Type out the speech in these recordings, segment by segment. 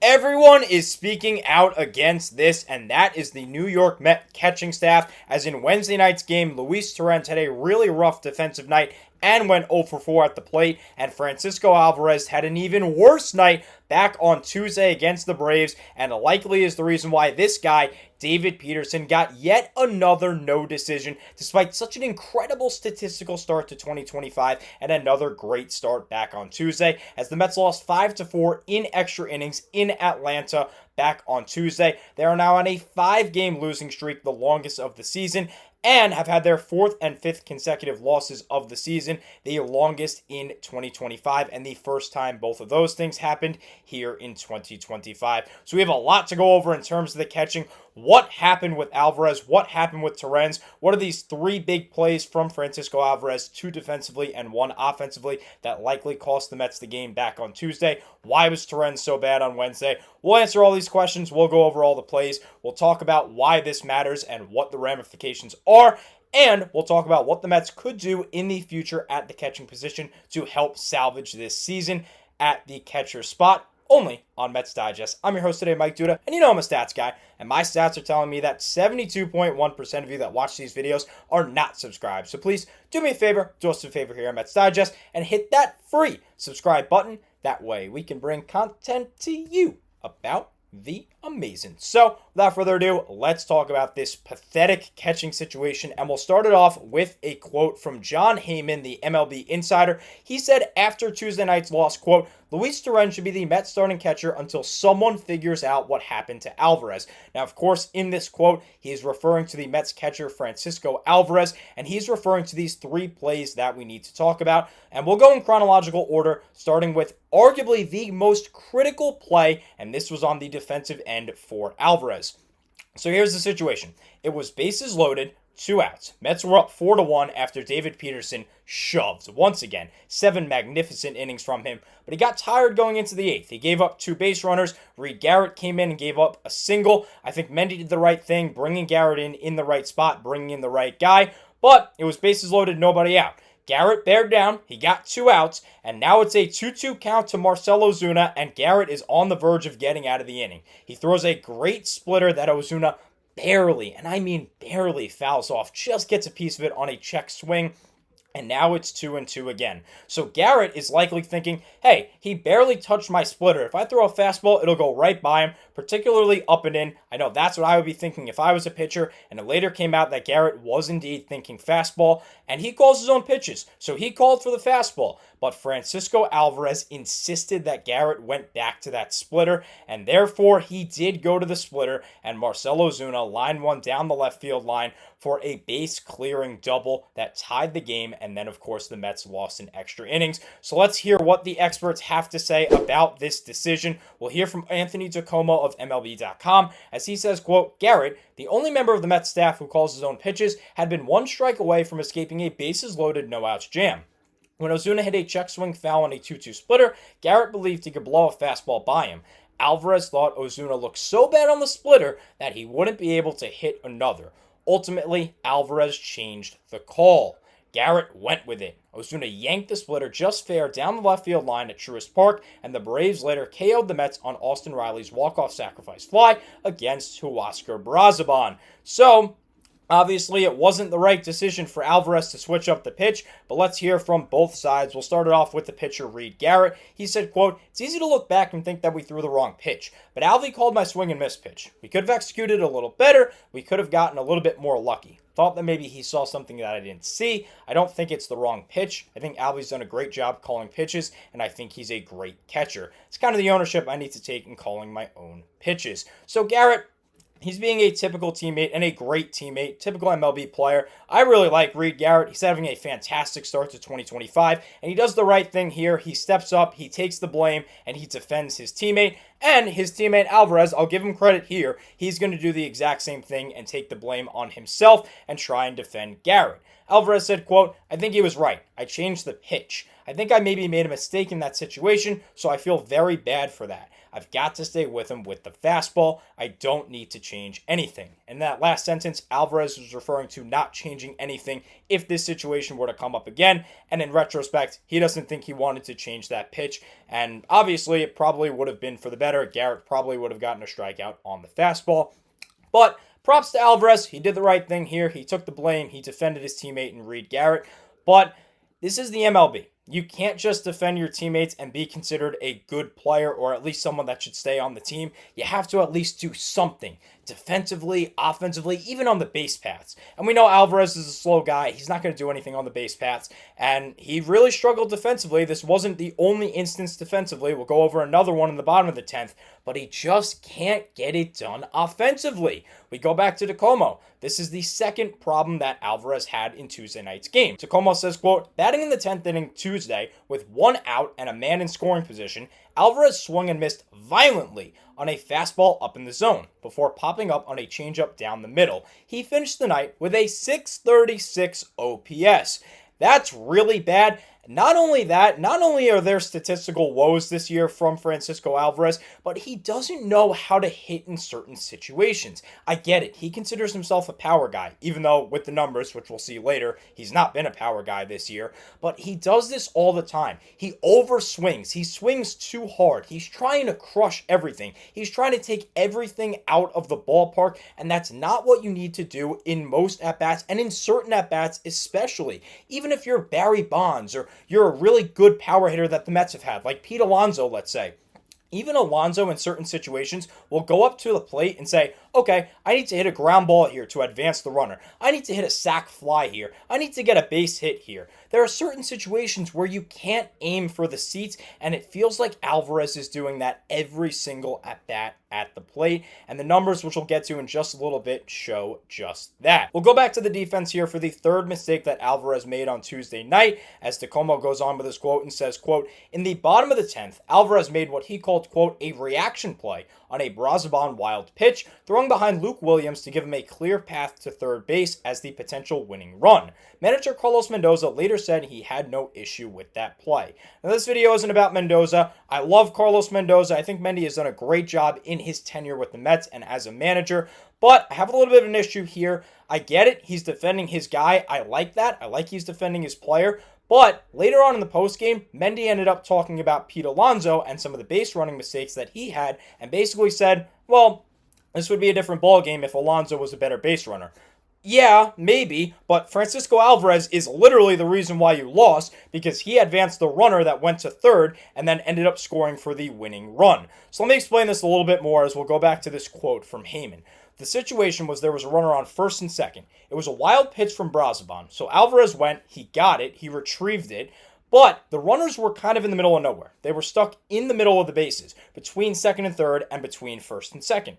Everyone is speaking out against this, and that is the New York Met catching staff. As in Wednesday night's game, Luis Torrens had a really rough defensive night and went 0 for 4 at the plate, and Francisco Alvarez had an even worse night back on Tuesday against the Braves, and likely is the reason why this guy, David Peterson, got yet another no decision despite such an incredible statistical start to 2025 and another great start back on Tuesday as the Mets lost 5-4 in extra innings in Atlanta back on Tuesday. They are now on a 5-game losing streak, the longest of the season, and have had their 4th and 5th consecutive losses of the season, the longest in 2025, and the first time both of those things happened here in 2025. So we have a lot to go over in terms of the catching. What happened with Alvarez? What happened with Torrens? What are these 3 big plays from Francisco Alvarez, 2 defensively and 1 offensively, that likely cost the Mets the game back on Tuesday? Why was Torrens so bad on Wednesday? We'll answer all these questions. We'll go over all the plays. We'll talk about why this matters and what the ramifications are. And we'll talk about what the Mets could do in the future at the catching position to help salvage this season at the catcher spot. Only on Mets Digest. I'm your host today, Mike Duda, and you know I'm a stats guy, and my stats are telling me that 72.1% of you that watch these videos are not subscribed. So please do me a favor, do us a favor here at Mets Digest, and hit that free subscribe button. That way we can bring content to you about the amazing. So without further ado, let's talk about this pathetic catching situation, and we'll start it off with a quote from John Heyman, the MLB insider. He said after Tuesday night's loss, quote, Luis Torrens should be the Mets starting catcher until someone figures out what happened to Alvarez. Now, of course, in this quote, he is referring to the Mets catcher Francisco Alvarez, and he's referring to these 3 plays that we need to talk about. And we'll go in chronological order, starting with arguably the most critical play, and this was on the defensive end for Alvarez. So here's the situation. It was bases loaded, 2 outs. Mets were up 4-1 after David Peterson shoved once again. 7 magnificent innings from him, but he got tired going into the 8th. He gave up 2 base runners. Reed Garrett came in and gave up a single. I think Mendy did the right thing, bringing Garrett in the right spot, bringing in the right guy, but it was bases loaded, nobody out. Garrett bared down, he got 2 outs, and now it's a 2-2 count to Marcell Ozuna, and Garrett is on the verge of getting out of the inning. He throws a great splitter that Ozuna barely, and I mean barely, fouls off, just gets a piece of it on a check swing. And now it's 2-2 again. So Garrett is likely thinking, hey, he barely touched my splitter. If I throw a fastball, it'll go right by him, particularly up and in. I know that's what I would be thinking if I was a pitcher. And it later came out that Garrett was indeed thinking fastball. And he calls his own pitches. So he called for the fastball. But Francisco Alvarez insisted that Garrett went back to that splitter. And therefore, he did go to the splitter. And Marcell Ozuna lined one down the left field line for a base-clearing double that tied the game, and then, of course, the Mets lost in extra innings. So let's hear what the experts have to say about this decision. We'll hear from Anthony Tacoma of MLB.com, as he says, quote, Garrett, the only member of the Mets staff who calls his own pitches, had been 1 strike away from escaping a bases-loaded no-outs jam. When Ozuna hit a check swing foul on a 2-2 splitter, Garrett believed he could blow a fastball by him. Alvarez thought Ozuna looked so bad on the splitter that he wouldn't be able to hit another. Ultimately, Alvarez changed the call. Garrett went with it. Ozuna yanked the splitter just fair down the left field line at Truist Park, and the Braves later KO'd the Mets on Austin Riley's walk-off sacrifice fly against Huascar Brazaban. So, obviously, it wasn't the right decision for Alvarez to switch up the pitch, but let's hear from both sides. We'll start it off with the pitcher, Reed Garrett. He said, quote, it's easy to look back and think that we threw the wrong pitch, but Alvy called my swing and miss pitch. We could have executed a little better. We could have gotten a little bit more lucky. Thought that maybe he saw something that I didn't see. I don't think it's the wrong pitch. I think Alvy's done a great job calling pitches, and I think he's a great catcher. It's kind of the ownership I need to take in calling my own pitches. So Garrett, he's being a typical teammate and a great teammate, typical MLB player. I really like Reed Garrett. He's having a fantastic start to 2025, and he does the right thing here. He steps up, he takes the blame, and he defends his teammate. And his teammate Alvarez, I'll give him credit here, he's going to do the exact same thing and take the blame on himself and try and defend Garrett. Alvarez said, quote, I think he was right. I changed the pitch. I think I maybe made a mistake in that situation, so I feel very bad for that. I've got to stay with him with the fastball. I don't need to change anything. In that last sentence, Alvarez was referring to not changing anything if this situation were to come up again. And in retrospect, he doesn't think he wanted to change that pitch. And obviously, it probably would have been for the better. Garrett probably would have gotten a strikeout on the fastball. But props to Alvarez. He did the right thing here. He took the blame. He defended his teammate in Reed Garrett. But this is the MLB. You can't just defend your teammates and be considered a good player or at least someone that should stay on the team. You have to at least do something defensively, offensively, even on the base paths. And we know Alvarez is a slow guy. He's not going to do anything on the base paths. And he really struggled defensively. This wasn't the only instance defensively. We'll go over another one in the bottom of the 10th. But he just can't get it done offensively. We go back to Tacoma. This is the second problem that Alvarez had in Tuesday night's game. Tacoma says, quote, batting in the 10th inning Tuesday with 1 out and a man in scoring position, Alvarez swung and missed violently on a fastball up in the zone before popping up on a changeup down the middle. He finished the night with a .636 OPS. That's really bad. Not only that, not only are there statistical woes this year from Francisco Alvarez, but he doesn't know how to hit in certain situations. I get it. He considers himself a power guy, even though with the numbers, which we'll see later, he's not been a power guy this year. But he does this all the time. He overswings. He swings too hard. He's trying to crush everything. He's trying to take everything out of the ballpark, and that's not what you need to do in most at-bats, and in certain at-bats especially. Even if you're Barry Bonds or you're a really good power hitter that the Mets have had, like Pete Alonso, let's say. Even Alonso in certain situations will go up to the plate and say, okay, I need to hit a ground ball here to advance the runner. I need to hit a sac fly here. I need to get a base hit here. There are certain situations where you can't aim for the seats, and it feels like Alvarez is doing that every single at-bat at the plate, and the numbers, which we'll get to in just a little bit, show just that. We'll go back to the defense here for the third mistake that Alvarez made on Tuesday night, as Tacoma goes on with his quote and says, quote, in the bottom of the 10th, Alvarez made what he called, quote, a reaction play on a Brazoban wild pitch, throwing behind Luke Williams to give him a clear path to third base as the potential winning run. Manager Carlos Mendoza later said he had no issue with that play. Now, this video isn't about Mendoza. I love Carlos Mendoza. I think Mendy has done a great job in his tenure with the Mets and as a manager, but I have a little bit of an issue here. I get it. He's defending his guy. I like that. I like he's defending his player. But later on in the postgame, Mendy ended up talking about Pete Alonso and some of the base running mistakes that he had and basically said, well, this would be a different ballgame if Alonso was a better base runner. Yeah, maybe, but Francisco Alvarez is literally the reason why you lost because he advanced the runner that went to third and then ended up scoring for the winning run. So let me explain this a little bit more as we'll go back to this quote from Heyman. The situation was there was a runner on first and second. It was a wild pitch from Brazoban. So Alvarez went, he got it, he retrieved it, but the runners were kind of in the middle of nowhere. They were stuck in the middle of the bases, between second and third and between first and second.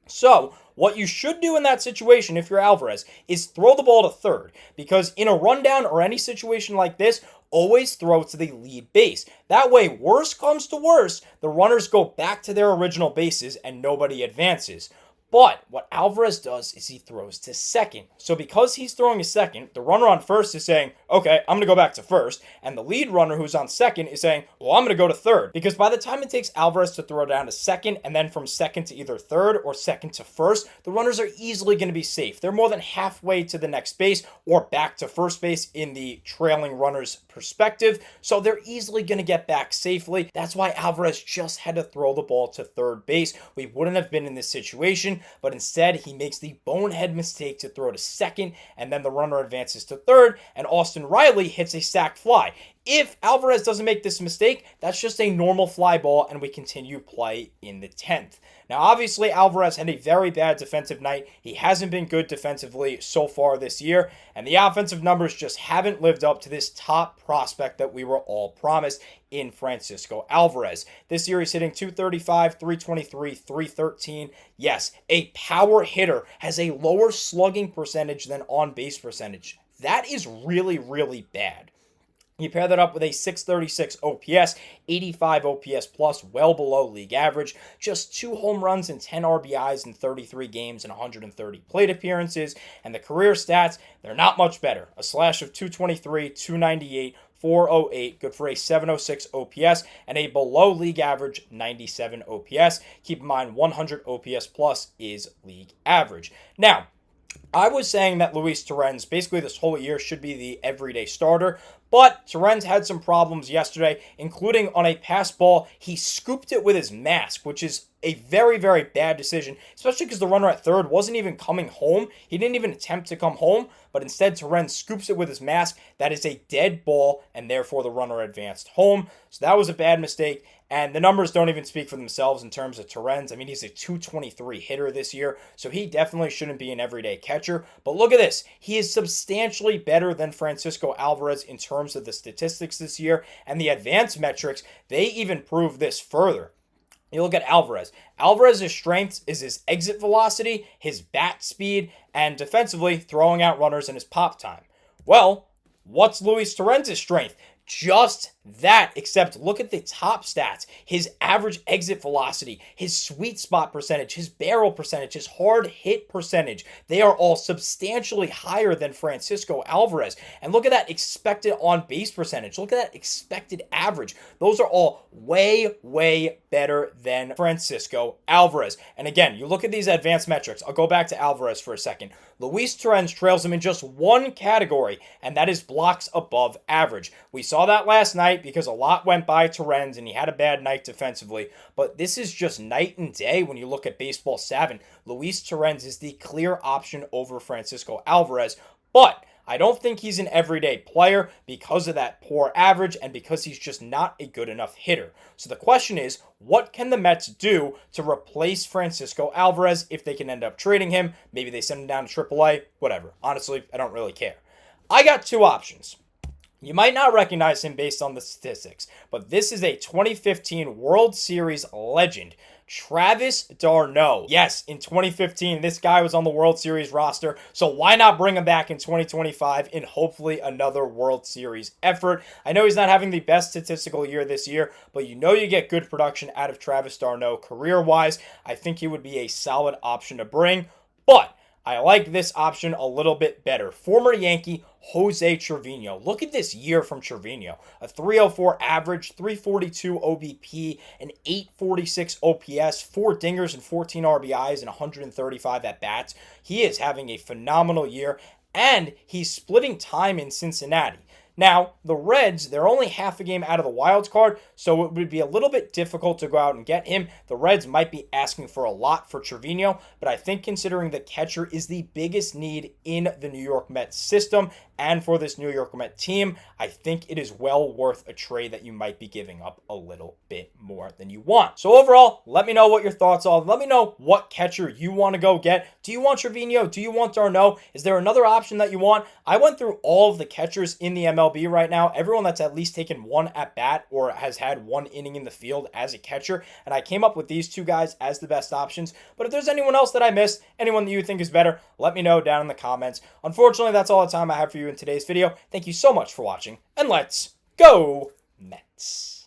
So, what you should do in that situation, if you're Alvarez, is throw the ball to third. Because in a rundown or any situation like this, always throw to the lead base. That way, worst comes to worst, the runners go back to their original bases and nobody advances. But what Alvarez does is he throws to second. So because he's throwing to second, the runner on first is saying, okay, I'm going to go back to first. And the lead runner who's on second is saying, well, I'm going to go to third. Because by the time it takes Alvarez to throw down to second and then from second to either third or second to first, the runners are easily going to be safe. They're more than halfway to the next base or back to first base in the trailing runner's perspective. So they're easily going to get back safely. That's why Alvarez just had to throw the ball to third base. We wouldn't have been in this situation. But instead, he makes the bonehead mistake to throw to second, and then the runner advances to third, and Austin Riley hits a sac fly. If Alvarez doesn't make this mistake, that's just a normal fly ball, and we continue play in the 10th. Now, obviously, Alvarez had a very bad defensive night. He hasn't been good defensively so far this year, and the offensive numbers just haven't lived up to this top prospect that we were all promised in Francisco Alvarez. This year, he's hitting .235, .323, .313. Yes, a power hitter has a lower slugging percentage than on-base percentage. That is really, really bad. You pair that up with a .636 OPS, 85 OPS plus, well below league average, just 2 home runs and 10 RBIs in 33 games and 130 plate appearances, and the career stats, they're not much better. A slash of .223, .298, .408, good for a 706 OPS, and a below league average 97 OPS. Keep in mind, 100 OPS plus is league average. Now, I was saying that Luis Torrens basically this whole year should be the everyday starter, but Torrens had some problems yesterday, including on a pass ball. He scooped it with his mask, which is a very, very bad decision, especially because the runner at third wasn't even coming home. He didn't even attempt to come home, but instead Torrens scoops it with his mask. That is a dead ball, and therefore the runner advanced home. So that was a bad mistake. And the numbers don't even speak for themselves in terms of Torrens. I mean, he's a 223 hitter this year, so he definitely shouldn't be an everyday catcher. But look at this. He is substantially better than Francisco Alvarez in terms of the statistics this year, and the advanced metrics, they even prove this further. You look at Alvarez. Alvarez's strength is his exit velocity, his bat speed, and defensively throwing out runners in his pop time. Well, what's Luis Torrens' strength? Just that, except look at the top stats. His average exit velocity, his sweet spot percentage, his barrel percentage, his hard hit percentage. They are all substantially higher than Francisco Alvarez. And look at that expected on base percentage. Look at that expected average. Those are all way, way better than Francisco Alvarez. And again, you look at these advanced metrics. I'll go back to Alvarez for a second. Luis Torrens trails him in just one category, and that is blocks above average. We saw that last night because a lot went by Torrens and he had a bad night defensively, but this is just night and day when you look at Baseball 7. Luis Torrens is the clear option over Francisco Alvarez, but I don't think he's an everyday player because of that poor average and because he's just not a good enough hitter. So the question is, what can the Mets do to replace Francisco Alvarez if they can end up trading him? Maybe they send him down to AAA, whatever. Honestly, I don't really care. I got two options. You might not recognize him based on the statistics, but this is a 2015 World Series legend, Travis d'Arnaud. Yes, in 2015, this guy was on the World Series roster, so why not bring him back in 2025 in hopefully another World Series effort? I know he's not having the best statistical year this year, but you know you get good production out of Travis d'Arnaud career-wise. I think he would be a solid option to bring, but I like this option a little bit better. Former Yankee Jose Trevino. Look at this year from Trevino. A 304 average, 342 OBP, an 846 OPS, 4 dingers and 14 RBIs, and 135 at-bats. He is having a phenomenal year, and he's splitting time in Cincinnati. Now, the Reds, they're only half a game out of the wild card, so it would be a little bit difficult to go out and get him. The Reds might be asking for a lot for Trevino, but I think considering the catcher is the biggest need in the New York Mets system and for this New York Mets team, I think it is well worth a trade that you might be giving up a little bit more than you want. So overall, let me know what your thoughts are. Let me know what catcher you want to go get. Do you want Trevino? Do you want d'Arnaud? Is there another option that you want? I went through all of the catchers in the MLB right now, everyone that's at least taken one at bat or has had one inning in the field as a catcher, and I came up with these two guys as the best options. But if there's anyone else that I missed, anyone that you think is better, let me know down in the comments. Unfortunately, that's all the time I have for you in today's video. Thank you so much for watching, and let's go Mets.